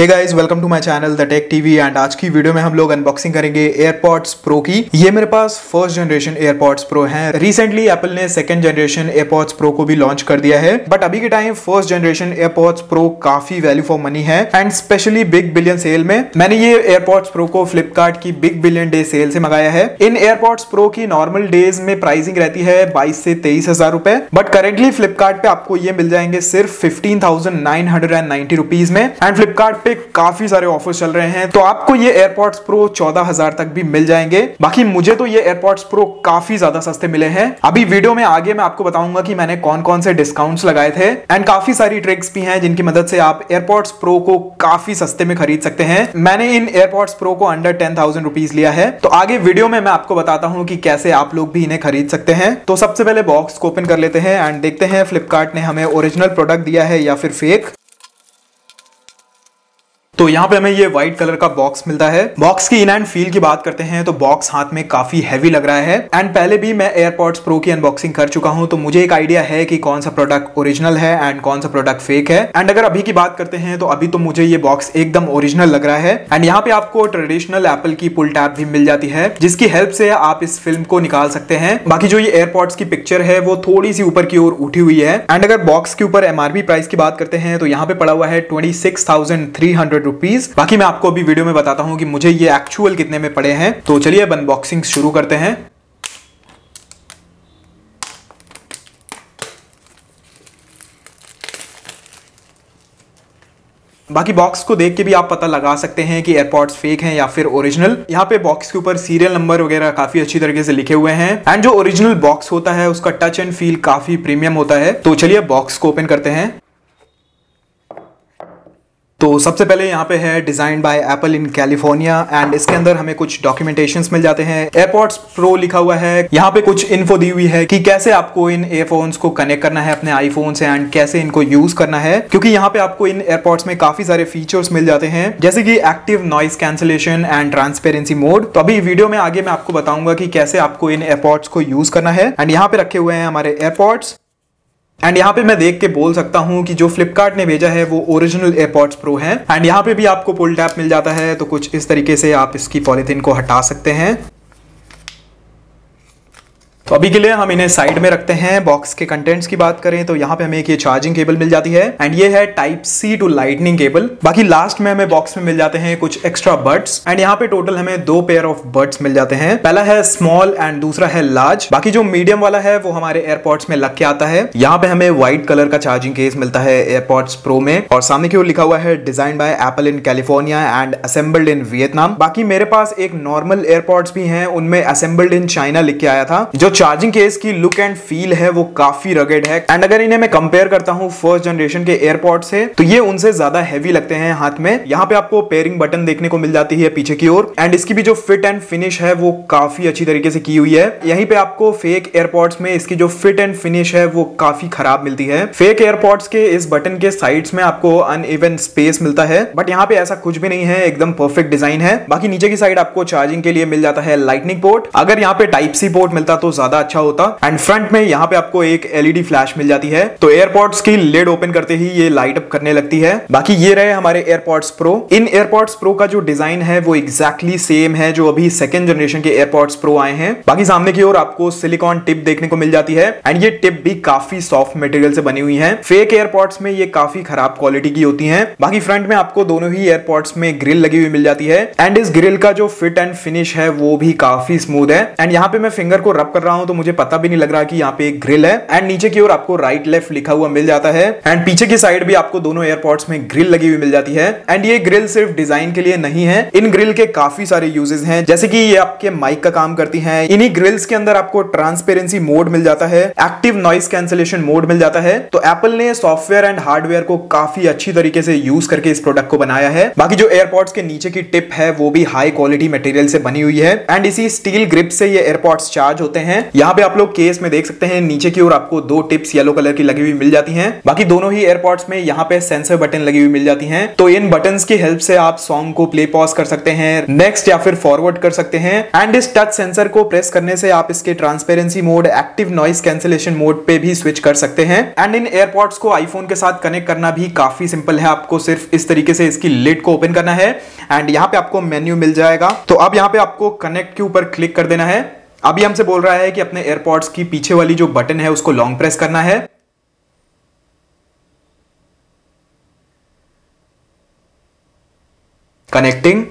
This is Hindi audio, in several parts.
Hey guys, welcome to my channel the tech TV. And आज की वीडियो में हम लोग अनबॉक्सिंग करेंगे एयरपॉड्स प्रो की। ये मेरे पास फर्स्ट जनरेशन एयरपॉड्स प्रो है। रिसेंटली एप्पल ने सेकंड जनरेशन एयरपॉड्स प्रो को भी लॉन्च कर दिया है, बट अभी के time first generation AirPods pro काफी वैल्यू फॉर मनी है। And specially big billion sale में मैंने ये एयरपॉड्स प्रो को फ्लिपकार्ट की बिग बिलियन डे सेल से मंगाया है। इन एयरपॉड्स प्रो की नॉर्मल डेज में प्राइसिंग रहती है 22 से 23 हजार रुपए, बट करेंटली फ्लिपकार्ट पे आपको ये मिल जाएंगे सिर्फ 15,990 रुपीज में। एंड फ्लिपकार्ट पे काफी सारे ऑफर्स चल रहे हैं, तो आपको ये एयरपॉड्स प्रो 14,000 तक भी मिल जाएंगे। बाकी मुझे तो ये एयरपॉड्स प्रो काफी ज्यादा सस्ते मिले हैं। अभी वीडियो में आगे मैं आपको बताऊंगा कि मैंने कौन कौन से डिस्काउंट्स लगाए थे। एंड काफी सारी ट्रिक्स भी हैं जिनकी मदद से आप एयरपॉड्स प्रो को काफी सस्ते में खरीद सकते हैं। मैंने इन एयरपॉड्स प्रो को अंडर 10,000 रुपीज लिया है, तो आगे वीडियो में मैं आपको बताता हूं कि कैसे आप लोग भी इन्हें खरीद सकते हैं। तो सबसे पहले बॉक्स को ओपन कर लेते हैं एंड देखते हैं फ्लिपकार्ट ने हमें ओरिजिनल प्रोडक्ट दिया है या फिर फेक। तो यहाँ पे हमें ये व्हाइट कलर का बॉक्स मिलता है। बॉक्स की इन एंड फील की बात करते हैं तो बॉक्स हाथ में काफी हैवी लग रहा है। एंड पहले भी मैं एयरपॉड्स प्रो की अनबॉक्सिंग कर चुका हूं, तो मुझे एक आइडिया है कि कौन सा प्रोडक्ट ओरिजिनल है एंड कौन सा प्रोडक्ट फेक है। एंड अगर अभी की बात करते हैं तो अभी तो मुझे ये बॉक्स एकदम ओरिजिनल लग रहा है। एंड यहाँ पे आपको ट्रेडिशनल एप्पल की पुल टैब भी मिल जाती है, जिसकी हेल्प से आप इस फिल्म को निकाल सकते हैं। बाकी जो ये एयरपॉड्स की पिक्चर है वो थोड़ी सी ऊपर की ओर उठी हुई है। एंड अगर बॉक्स के ऊपर एमआरपी प्राइस की बात करते हैं तो यहाँ पे पड़ा हुआ है 26,300 रुपीज। बाकी मैं आपको अभी वीडियो में बताता हूं कि मुझे ये एक्चुअल कितने में पड़े हैं। तो चलिए अब अनबॉक्सिंग शुरू करते हैं। बाकी बॉक्स को देख के भी आप पता लगा सकते हैं कि एयरपॉड्स फेक हैं या फिर ओरिजिनल। यहाँ पे बॉक्स के ऊपर सीरियल नंबर वगैरह काफी अच्छी तरीके से लिखे हुए हैं। एंड जो ओरिजिनल बॉक्स होता है उसका टच एंड फील काफी प्रीमियम होता है। तो चलिए बॉक्स को ओपन करते हैं। तो सबसे पहले यहाँ पे है design by apple in California. And इसके अंदर हमें कुछ डॉक्यूमेंटेशंस मिल जाते हैं। एयरपॉड्स प्रो लिखा हुआ है। यहाँ पे कुछ इन्फो दी हुई है कि कैसे आपको इन एयरफोन्स को कनेक्ट करना है अपने आईफोन से एंड कैसे इनको यूज करना है, क्योंकि यहाँ पे आपको इन एयरपॉड्स में काफी सारे फीचर्स मिल जाते हैं, जैसे कि active noise cancellation and transparency mode. तो अभी वीडियो में आगे मैं आपको बताऊंगा कि कैसे आपको इन एयरपॉड्स को यूज करना है। एंड यहाँ पे रखे हुए हैं हमारे एयरपॉड्स। एंड यहाँ पे मैं देख के बोल सकता हूँ कि जो फ्लिपकार्ट ने भेजा है वो ओरिजिनल एयरपॉड्स प्रो है। एंड यहाँ पे भी आपको पुल टैप मिल जाता है, तो कुछ इस तरीके से आप इसकी पॉलीथीन को हटा सकते हैं। तो अभी के लिए हम इन्हें साइड में रखते हैं। बॉक्स के कंटेंट्स की बात करें तो यहाँ पे हमें एक ये चार्जिंग केबल मिल जाती है एंड ये है type C to lightning cable. बाकी लास्ट में हमें बॉक्स में मिल जाते हैं कुछ एक्स्ट्रा बड्स। एंड यहाँ पे टोटल हमें 2 पेयर ऑफ बड्स मिल जाते हैं। पहला है स्मॉल एंड दूसरा है लार्ज। बाकी जो मीडियम वाला है वो हमारे एयरपॉड्स में लग के आता है। यहाँ पे हमें व्हाइट कलर का चार्जिंग केस मिलता है एयरपॉड्स प्रो में, और सामने की ओर लिखा हुआ है design by apple in California and assembled in Vietnam. बाकी मेरे पास एक नॉर्मल एयरपॉड्स भी हैं, उनमें असेंबल्ड इन चाइना लिख के आया था। जो चार्जिंग केस की लुक एंड फील है वो काफी रगेड है। एंड अगर इन्हें मैं कंपेयर करता हूं फर्स्ट जनरेशन के एयरपॉड्स से तो ये उनसे ज्यादा हैवी लगते हैं हाथ में। यहाँ पे आपको पेयरिंग बटन देखने को मिल जाती है पीछे की ओर। एंड इसकी भी जो फिट एंड फिनिश है वो काफी अच्छी तरीके से की हुई है। यहीं पे आपको फेक एयरपॉड्स में इसकी जो फिट एंड फिनिश है वो काफी खराब मिलती है। फेक एयरपॉड्स के इस बटन के साइड्स में आपको अनइवन स्पेस मिलता है, बट यहाँ पे ऐसा कुछ भी नहीं है, एकदम परफेक्ट डिजाइन है। बाकी नीचे की साइड आपको चार्जिंग के लिए मिल जाता है लाइटनिंग पोर्ट। अगर यहाँ पे टाइप सी पोर्ट मिलता तो ज्यादा अच्छा होता। एंड फ्रंट में यहाँ पे आपको एक एलईडी फ्लैश मिल जाती है, तो एयरपॉड्स की लिड ओपन करते ही ये लाइट अप करने लगती है। बाकी ये रहे हमारे एयरपॉड्स प्रो। इन एयरपॉड्स प्रो का जो डिजाइन है वो एग्जैक्टली सेम है जो अभी सेकंड जनरेशन के एयरपॉड्स प्रो आए हैं। बाकी सामने की ओर आपको सिलिकॉन टिप देखने को मिल जाती है एंड ये टिप भी काफी सॉफ्ट मटेरियल से बनी हुई है। फेक एयरपॉड्स में ये काफी खराब क्वालिटी की होती है। बाकी फ्रंट में आपको दोनों ही एयरपॉड्स में ग्रिल लगी हुई मिल जाती है एंड इस ग्रिल का जो फिट एंड फिनिश है वो भी काफी स्मूथ है। एंड यहाँ पे मैं फिंगर को रब कर रहा हूं तो मुझे पता भी नहीं लग रहा कि यहाँ पे एक ग्रिल है। एंड नीचे की ओर आपको राइट लेफ्ट लिखा हुआ मिल जाता है। एंड पीछे की साइड भी आपको दोनों एयरपॉड्स में ग्रिल लगी हुई मिल जाती है। एंड ये ग्रिल सिर्फ डिजाइन के लिए नहीं है, इन ग्रिल के काफी सारे यूजेस हैं, जैसे कि ये आपके माइक का काम करती हैं। इन्हीं ग्रिल्स के अंदर आपको ट्रांसपेरेंसी मोड मिल जाता है, एक्टिव नॉइस कैंसिलेशन मोड मिल जाता है। तो एप्पल ने सॉफ्टवेयर एंड हार्डवेयर को काफी अच्छी तरीके से यूज करके इस प्रोडक्ट को बनाया है। बाकी जो एयरपॉड्स के नीचे की टिप है वो भी हाई क्वालिटी मटेरियल से बनी हुई है एंड इसी स्टील ग्रिप से ये एयरपॉड्स चार्ज होते हैं। हैं। यहाँ पे आप लोग केस में देख सकते हैं नीचे की ओर आपको दो टिप्स येलो कलर की लगी हुई मिल जाती हैं। बाकी दोनों ही एयरपॉड्स में यहाँ पे सेंसर बटन लगी हुई मिल जाती हैं। तो इन बटन्स की हेल्प से आप सॉन्ग को प्ले पॉज कर सकते हैं, नेक्स्ट या फिर फॉरवर्ड कर सकते हैं। एंड इस टच सेंसर को प्रेस करने से आप इसके transparency mode, active noise cancellation mode पे भी स्विच कर सकते हैं। एंड इन एयरपॉड्स को आईफोन के साथ कनेक्ट करना भी काफी सिंपल है। आपको सिर्फ इस तरीके से इसकी लिड को ओपन करना है एंड यहाँ पे आपको मेन्यू मिल जाएगा। तो अब यहाँ पे आपको कनेक्ट के ऊपर क्लिक कर देना है। अभी हमसे बोल रहा है कि अपने एयरपॉड्स की पीछे वाली जो बटन है उसको लॉन्ग प्रेस करना है। कनेक्टिंग।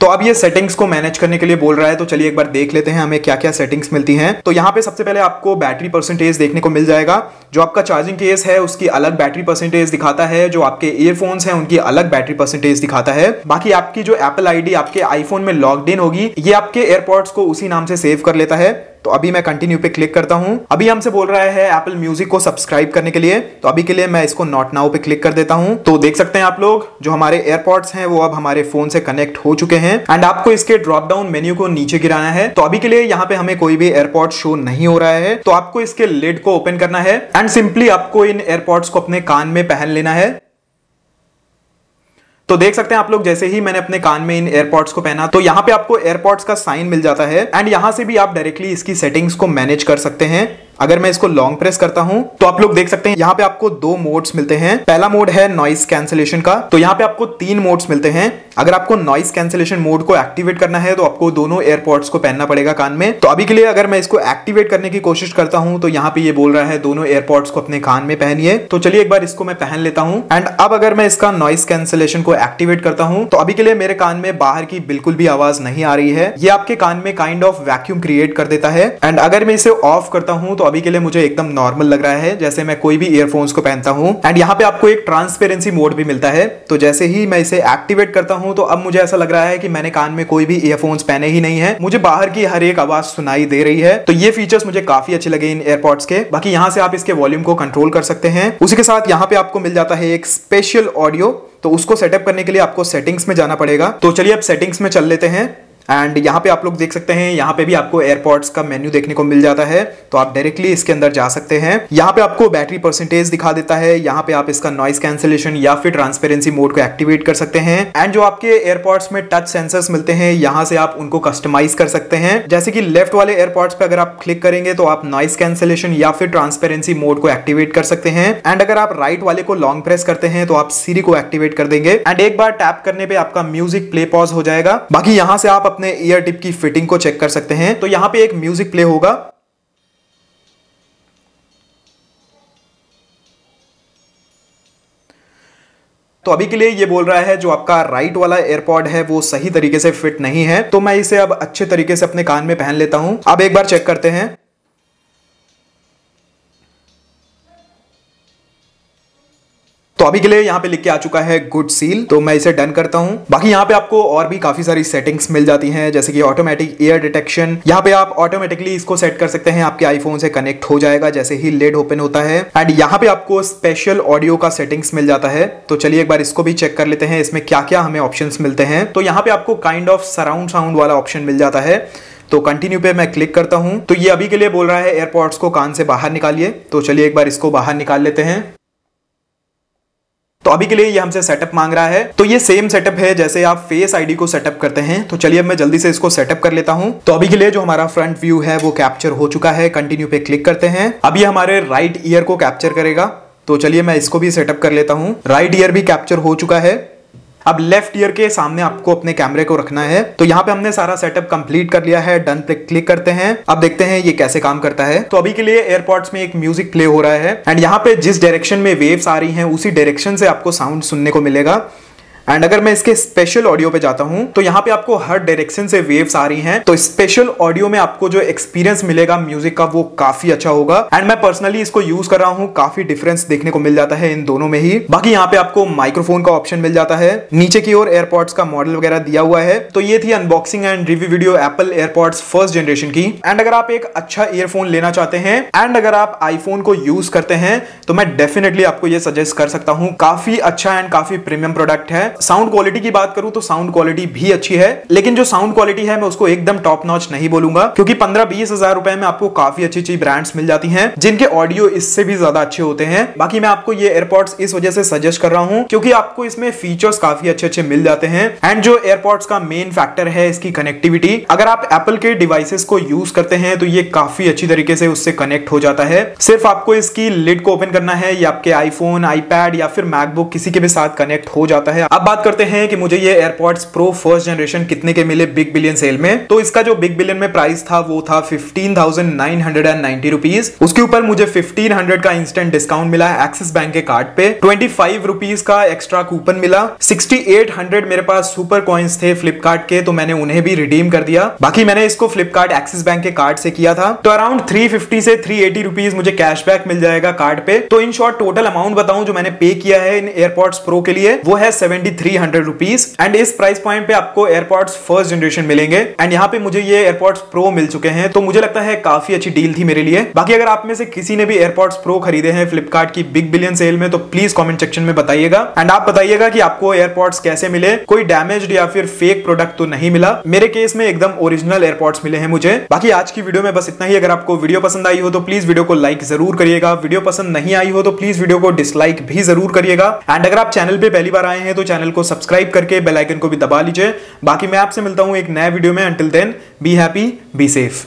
तो अब ये सेटिंग्स को मैनेज करने के लिए बोल रहा है, तो चलिए एक बार देख लेते हैं हमें क्या क्या सेटिंग्स मिलती हैं। तो यहाँ पे सबसे पहले आपको बैटरी परसेंटेज देखने को मिल जाएगा। जो आपका चार्जिंग केस है उसकी अलग बैटरी परसेंटेज दिखाता है, जो आपके ईयरफोन्स हैं उनकी अलग बैटरी परसेंटेज दिखाता है। बाकी आपकी जो एप्पल आईडी आपके आईफोन में लॉग्ड इन होगी, ये आपके एयरपॉड्स को उसी नाम से सेव कर लेता है। तो अभी मैं कंटिन्यू पे क्लिक करता हूं। अभी हमसे बोल रहा है एप्पल म्यूजिक को सब्सक्राइब करने के लिए, तो अभी के लिए मैं इसको नॉट नाउ पे क्लिक कर देता हूं। तो देख सकते हैं आप लोग जो हमारे एयरपॉड्स हैं वो अब हमारे फोन से कनेक्ट हो चुके हैं। एंड आपको इसके ड्रॉप डाउन मेन्यू को नीचे गिराना है। तो अभी के लिए यहाँ पे हमें कोई भी एयरपॉड शो नहीं हो रहा है, तो आपको इसके लिड को ओपन करना है एंड सिंपली आपको इन एयरपॉड्स को अपने कान में पहन लेना है। तो देख सकते हैं आप लोग जैसे ही मैंने अपने कान में इन एयरपॉड्स को पहना तो यहाँ पे आपको एयरपॉड्स का साइन मिल जाता है एंड यहाँ से भी आप डायरेक्टली इसकी सेटिंग्स को मैनेज कर सकते हैं। अगर मैं इसको लॉन्ग प्रेस करता हूं तो आप लोग देख सकते हैं यहाँ पे आपको दो मोड्स मिलते हैं। पहला मोड है नॉइस कैंसिलेशन का, तो यहाँ पे आपको तीन मोड्स मिलते हैं। अगर आपको नॉइस कैंसिलेशन मोड को एक्टिवेट करना है तो आपको दोनों एयरपॉड्स को पहनना पड़ेगा कान में। तो अभी के लिए अगर मैं इसको एक्टिवेट करने की कोशिश करता हूं तो यहाँ पे ये बोल रहा है दोनों एयरपॉड्स को अपने कान में पहनिए। तो चलिए एक बार इसको मैं पहन लेता हूं। एंड अब अगर मैं इसका नॉइस कैंसिलेशन को एक्टिवेट करता हूं तो अभी के लिए मेरे कान में बाहर की बिल्कुल भी आवाज नहीं आ रही है। ये आपके कान में काइंड ऑफ वैक्यूम क्रिएट कर देता है। एंड अगर मैं इसे ऑफ करता हूं तो अभी के लिए मुझे एकदम नॉर्मल लग रहा है, जैसे मैं कोई भी ईयरफोन्स को पहनता हूं। एंड यहाँ पे आपको एक ट्रांसपेरेंसी मोड भी मिलता है। तो जैसे ही मैं इसे एक्टिवेट करता हूं तो अब मुझे ऐसा लग रहा है कि मैंने कान में कोई भी ईयरफोन्स पहने ही नहीं है, मुझे बाहर की हर एक आवाज सुनाई दे रही है। तो ये फीचर्स मुझे काफी अच्छे लगे इन एयरपॉड्स के। बाकी यहाँ से आप इसके वॉल्यूम को कंट्रोल कर सकते हैं। उसी के साथ यहाँ पे आपको मिल जाता है एक स्पेशल ऑडियो। तो उसको सेटअप करने के लिए आपको सेटिंग्स में जाना पड़ेगा। तो चलिए अब सेटिंग्स में चल लेते हैं। एंड यहाँ पे आप लोग देख सकते हैं यहाँ पे भी आपको एयरपॉड्स का मेन्यू देखने को मिल जाता है। तो आप डायरेक्टली इसके अंदर जा सकते हैं। यहाँ पे आपको बैटरी परसेंटेज दिखा देता है। यहाँ पे आप इसका नॉइस कैंसिलेशन या फिर ट्रांसपेरेंसी मोड को एक्टिवेट कर सकते हैं। एंड जो आपके एयरपॉड्स में टच सेंसर्स मिलते हैं यहाँ से आप उनको कस्टमाइज कर सकते हैं। जैसे कि लेफ्ट वाले एयरपॉड्स पे अगर आप क्लिक करेंगे तो आप नॉइस कैंसिलेशन या फिर ट्रांसपेरेंसी मोड को एक्टिवेट कर सकते हैं। एंड अगर आप राइट वाले को लॉन्ग प्रेस करते हैं तो आप सीरी को एक्टिवेट कर देंगे। एंड एक बार टैप करने पे आपका म्यूजिक प्ले पॉज हो जाएगा। बाकी यहाँ से आप अपने ईयर टिप की फिटिंग को चेक कर सकते हैं। तो यहां पे एक म्यूजिक प्ले होगा। तो अभी के लिए ये बोल रहा है जो आपका राइट वाला एयरपॉड है वो सही तरीके से फिट नहीं है। तो मैं इसे अब अच्छे तरीके से अपने कान में पहन लेता हूं। अब एक बार चेक करते हैं। तो अभी के लिए यहाँ पे लिख के आ चुका है गुड सील। तो मैं इसे डन करता हूँ। बाकी यहाँ पे आपको और भी काफी सारी सेटिंग्स मिल जाती हैं, जैसे कि ऑटोमेटिक ईयर डिटेक्शन। यहाँ पे आप ऑटोमेटिकली इसको सेट कर सकते हैं, आपके आईफोन से कनेक्ट हो जाएगा जैसे ही लिड ओपन होता है। एंड यहाँ पे आपको स्पेशल ऑडियो का सेटिंग्स मिल जाता है। तो चलिए एक बार इसको भी चेक कर लेते हैं, इसमें क्या क्या हमें ऑप्शन मिलते हैं। तो यहाँ पे आपको काइंड ऑफ सराउंड साउंड वाला ऑप्शन मिल जाता है। तो कंटिन्यू पे मैं क्लिक करता हूं। तो ये अभी के लिए बोल रहा है एयरपॉड्स को कान से बाहर निकालिए। तो चलिए एक बार इसको बाहर निकाल लेते हैं। तो अभी के लिए ये हमसे सेटअप मांग रहा है। तो ये सेम सेटअप है जैसे आप फेस आईडी को सेटअप करते हैं। तो चलिए अब मैं जल्दी से इसको सेटअप कर लेता हूं। तो अभी के लिए जो हमारा फ्रंट व्यू है वो कैप्चर हो चुका है। कंटिन्यू पे क्लिक करते हैं। अब ये हमारे राइट ईयर को कैप्चर करेगा। तो चलिए मैं इसको भी सेटअप कर लेता हूं। राइट ईयर भी कैप्चर हो चुका है। अब लेफ्ट ईयर के सामने आपको अपने कैमरे को रखना है। तो यहाँ पे हमने सारा सेटअप कंप्लीट कर लिया है। डन पे क्लिक करते हैं। अब देखते हैं ये कैसे काम करता है। तो अभी के लिए एयरपॉड्स में एक म्यूजिक प्ले हो रहा है एंड यहाँ पे जिस डायरेक्शन में वेव्स आ रही हैं उसी डायरेक्शन से आपको साउंड सुनने को मिलेगा। एंड अगर मैं इसके स्पेशल ऑडियो पे जाता हूं तो यहाँ पे आपको हर डायरेक्शन से वेव्स आ रही हैं। तो स्पेशल ऑडियो में आपको जो एक्सपीरियंस मिलेगा म्यूजिक का वो काफी अच्छा होगा। एंड मैं पर्सनली इसको यूज कर रहा हूं, काफी डिफरेंस देखने को मिल जाता है इन दोनों में ही। बाकी यहाँ पे आपको माइक्रोफोन का ऑप्शन मिल जाता है। नीचे की ओर एयरपॉड्स का मॉडल वगैरह दिया हुआ है। तो ये थी unboxing and review video Apple AirPods first generation की। एंड अगर आप एक अच्छा ईयरफोन लेना चाहते हैं एंड अगर आप आईफोन को यूज करते हैं तो मैं डेफिनेटली आपको ये सजेस्ट कर सकता हूँ। काफी अच्छा एंड काफी प्रीमियम प्रोडक्ट है। साउंड क्वालिटी की बात करूं तो साउंड क्वालिटी भी अच्छी है, लेकिन जो साउंड क्वालिटी है मैं उसको एकदम टॉप नॉच नहीं बोलूंगा, क्योंकि 15-20 हजार रुपए में आपको काफी अच्छी अच्छी ब्रांड्स मिल जाती हैं जिनके ऑडियो इससे भी ज्यादा अच्छे होते हैं। बाकी मैं आपको ये एयरपॉड्स इस वजह से सजेस्ट कर रहा हूं क्योंकि आपको इसमें फीचर्स काफी अच्छे अच्छे मिल जाते हैं। एंड जो एयरपॉड्स का मेन फैक्टर है इसकी कनेक्टिविटी, अगर आप एप्पल के डिवाइसेस को यूज करते हैं तो ये काफी अच्छी तरीके से उससे कनेक्ट हो जाता है। सिर्फ आपको इसकी लिड को ओपन करना है, या आपके आईफोन, आईपैड या फिर मैकबुक किसी के भी साथ कनेक्ट हो जाता है। अब बात करते हैं कि मुझे ये एयरपॉड्स प्रो फर्स्ट जनरेशन कितने के मिले बिग बिलियन सेल में। तो इसका जो बिग बिलियन में प्राइस था वो था 15,990 रुपीज। उसके ऊपर मुझे 1500 का इंस्टेंट डिस्काउंट मिला एक्सिस बैंक के कार्ड पे, 25 रुपीज का एक्स्ट्रा कूपन मिला, 6800 मेरे पास सुपर कॉइन्स थे फ्लिपकार्ट के, तो मैंने उन्हें भी रिडीम कर दिया। बाकी मैंने इसको फ्लिपकार्ट एक्सिस बैंक के कार्ड से किया था, तो अराउंड 350 से 380 रुपीज मुझे कैशबैक मिल जाएगा कार्ड पे। तो इन शॉर्ट टोटल अमाउंट बताऊं जो मैंने पे किया है इन एयरपॉड्स प्रो के लिए, वो है 7300 रुपीज। एंड इस प्राइस पॉइंट पे आपको एयरपॉड्स फर्स्ट जनरेशन मिलेंगे। एंड यहाँ पे मुझे ये एयरपॉड्स प्रो मिल चुके हैं, तो मुझे लगता है काफी अच्छी डील थी मेरे लिए। बाकी अगर आप में से किसी ने भी एयरपॉड्स प्रो खरीदे हैं फ्लिपकार्ट की बिग बिलियन सेल में तो प्लीज कमेंट सेक्शन में बताइएगा। एंड आप बताइएगा कि आपको एयरपॉड्स कैसे मिले, कोई डैमेज्ड या फिर फेक प्रोडक्ट तो नहीं मिला। मेरे केस में एकदम ओरिजिनल एयरपॉड्स मिले हैं मुझे। बाकी आज की वीडियो में बस इतना ही। अगर आपको वीडियो पसंद आई हो तो प्लीज वीडियो को लाइक जरूर करिएगा, वीडियो पसंद नहीं आई हो तो प्लीज वीडियो को डिसलाइक भी जरूर करिएगा। एंड अगर आप चैनल पे पहली बार आए हैं तो चैनल को सब्सक्राइब करके बेल आइकन को भी दबा लीजिए। बाकी मैं आपसे मिलता हूं एक नए वीडियो में। Until then be happy, be safe.